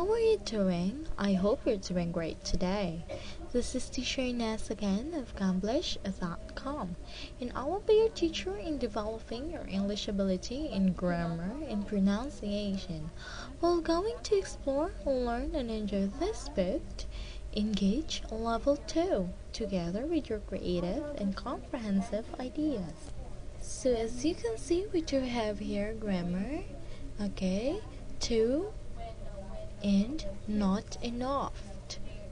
how are you doing? I hope you're doing great today. This is teacher Ines again of English.com, and I will be your teacher in developing your English ability in grammar and pronunciation. We're going to explore, learn, and enjoy this book, Engage Level 2, together with your creative and comprehensive ideas. So as you can see, we do have here grammar, okay, to and not enough.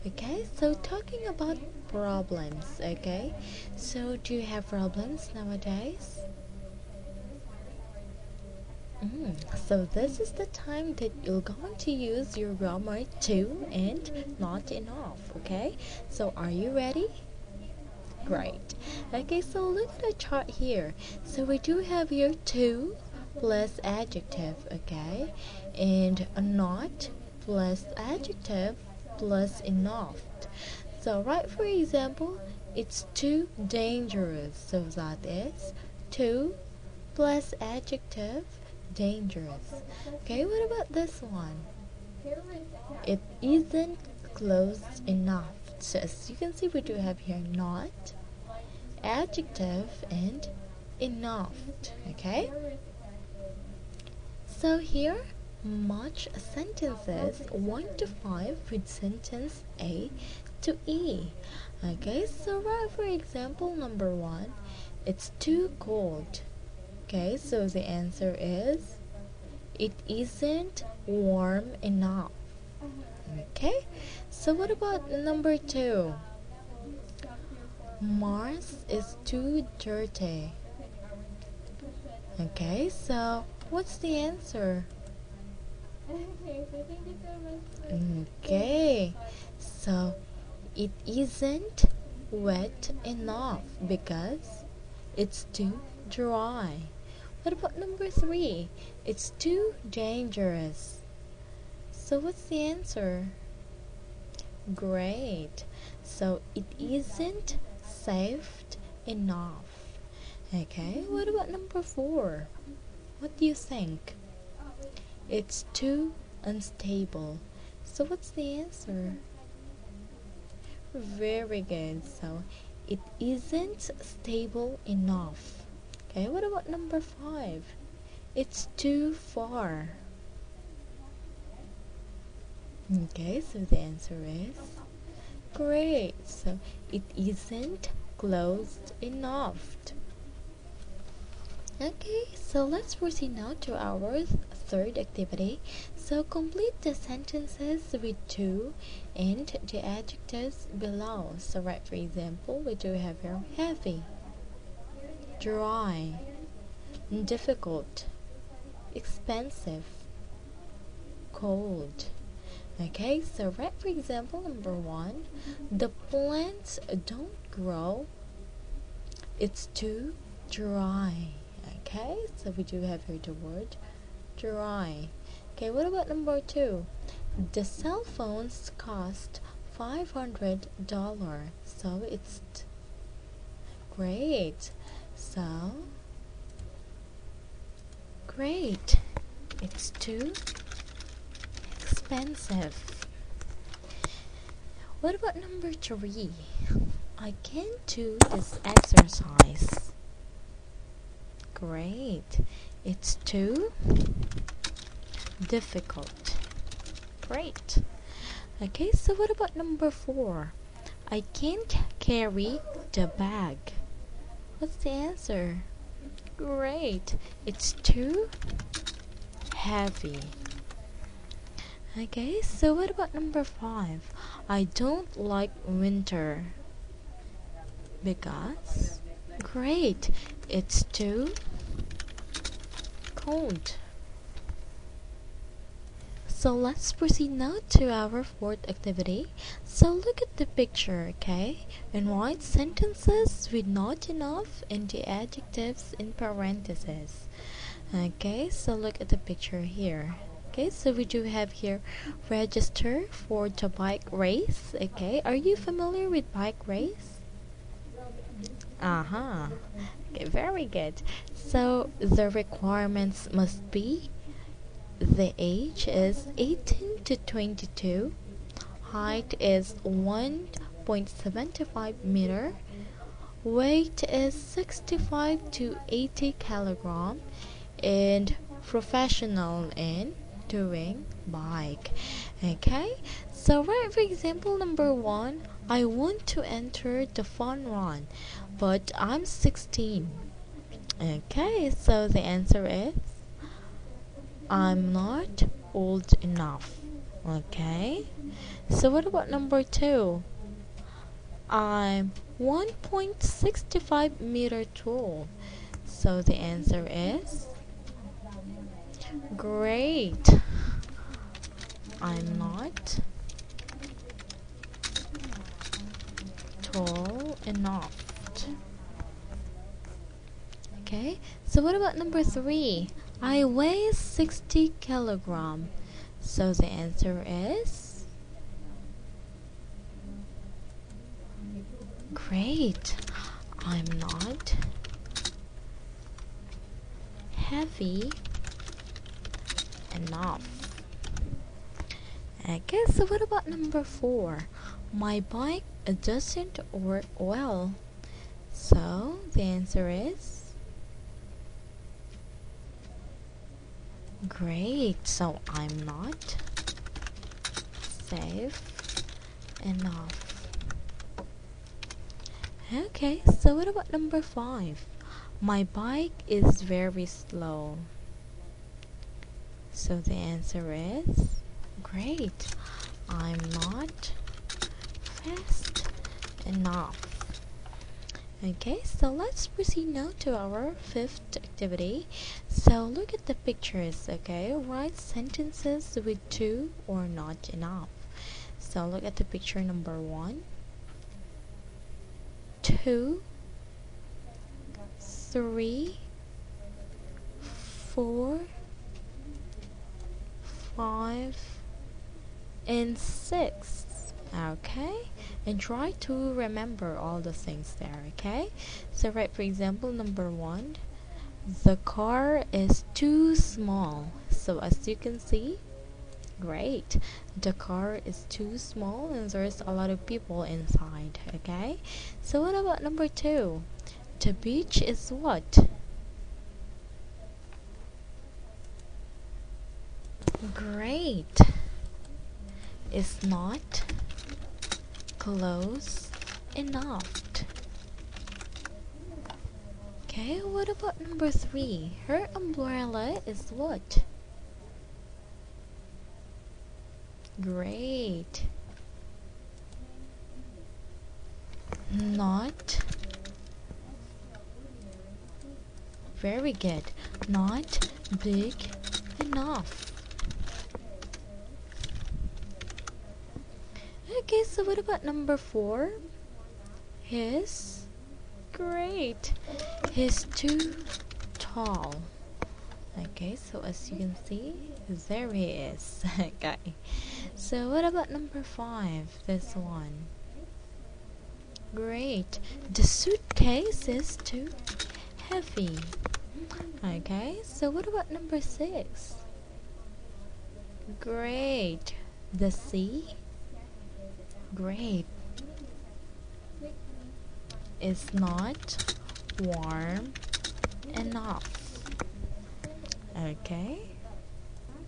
Okay, so talking about problems, okay, so do you have problems nowadays? So this is the time that you're going to use your grammar to and not enough, okay? So are you ready? Great. Okay, so look at the chart here. So we do have here to plus adjective, okay, and not plus adjective plus enough. So right, for example, it's too dangerous, so that is too plus adjective dangerous. Okay, what about this one? It isn't close enough. So as you can see, we do have here not, adjective, and enough. Okay, so here match sentences 1 to 5 with sentence A to E. Okay, so right, for example, number 1, it's too cold. Okay, so the answer is it isn't warm enough. Okay, so what about number 2? Mars is too dirty. Okay, so what's the answer? Okay, so it isn't wet enough because it's too dry. What about number 3? It's too dangerous. So what's the answer? Great. So it isn't safe enough. Okay, what about number 4? What do you think? It's too unstable. So what's the answer? Very good. So it isn't stable enough. Okay, what about number 5? It's too far. Okay, so the answer is great. So it isn't close enough. Okay, so let's proceed now to our third activity. So complete the sentences with to and the adjectives below. So right, for example, we do have here heavy, dry, difficult, expensive, cold. Okay, so right, for example, number 1, the plants don't grow, it's too dry. Okay, so we do have here the word dry. Okay, what about number 2? The cell phones cost $500, so it's great. So great, it's too expensive. What about number 3? I can't do this exercise. Great, it's too difficult. Great. Okay, so what about number 4? I can't carry the bag. What's the answer? Great, it's too heavy. Okay, so what about number 5? I don't like winter because great, it's too cold. So let's proceed now to our fourth activity. So look at the picture, okay, and write sentences with not enough and the adjectives in parentheses. Okay, so look at the picture here. Okay, so we do have here register for the bike race. Okay, are you familiar with bike race? Okay, very good. So the requirements must be the age is 18 to 22. Height is 1.75 meter. Weight is 65 to 80 kilogram. And professional in doing bike. Okay, so right, for example, number one, I want to enter the fun run, but I'm 16. Okay, so the answer is I'm not old enough. Okay, so what about number two? I'm 1.65 meter tall. So the answer is great. I'm not tall enough. Okay, so what about number three? I weigh 60 kilogram. So the answer is great. I'm not heavy enough. Okay, so what about number four? My bike doesn't work well. So the answer is great. So I'm not safe enough. Okay, so what about number five? My bike is very slow. So the answer is great. I'm not fast enough. Okay, so let's proceed now to our fifth activity. So look at the pictures, okay? Write sentences with two or not enough. So look at the picture number one, two, three, four, 5, and 6. Okay, and try to remember all the things there. Okay, so right, for example, number one, the car is too small. So as you can see, great, the car is too small and there's a lot of people inside. Okay, so what about number two? The beach is what? Great. It's not close enough. Okay, what about number three? Her umbrella is what? Great. Not very good. Not big enough. Okay, so what about number four? His great. He's too tall. Okay, so as you can see, there he is. Okay. So what about number five? This one. Great. The suitcase is too heavy. Okay, so what about number six? Great. The sea. Great. It's not warm enough. Okay.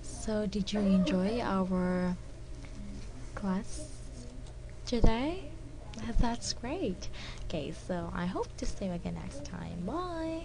So did you enjoy our class today? That's great. Okay, so I hope to see you again next time. Bye.